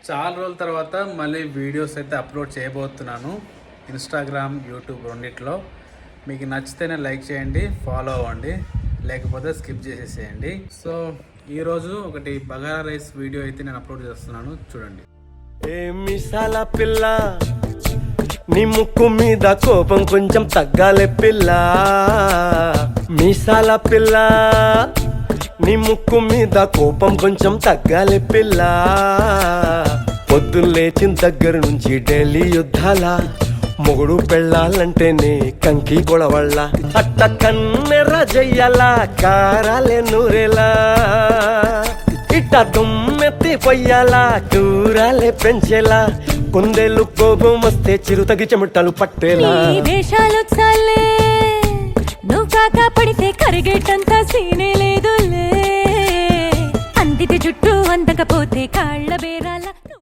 చాలా రోజుల తర్వాత మళ్ళీ వీడియోస్ అయితే అప్లోడ్ చేయబోతున్నాను ఇన్స్టాగ్రామ్, యూట్యూబ్ రెండిట్లో. మీకు నచ్చితేనే లైక్ చేయండి, ఫాలో అవ్వండి, లేకపోతే స్కిప్ చేసేసేయండి. సో ఈరోజు ఒకటి బగారా రైస్ వీడియో అయితే నేను అప్లోడ్ చేస్తున్నాను, చూడండి. ఏ మిసాల పిల్ల, నీ ముక్కు మీద కోపం కొంచెం తగ్గాలే పిల్ల. మిసాల పిల్ల, నీ ముక్కు మీద కోపం కొంచెం తగ్గాలే పిల్ల. పొద్దున్న లేచిన దగ్గర నుంచి డైలీ యుద్ధాల, మొగుడు పెళ్ళాలంటేనే కంకి గొడవళ్ళ. అట్ట కన్నెర్ర జయ్యాల, కారాలే నూరేలా, ఇట్ట దుమ్మెత్తి పొయ్యాలా, కూరాలే పెంచేలా. కొందేళ్ళు కోపం వస్తే చిరుతగి చెమటలు పట్టేలా. వేషాలు చాలే, నువ్వు కాక పడితే కరిగేటంత సీనే లేదులే. అందితే జుట్టు అందకపోతే కాళ్ళ బేరాల.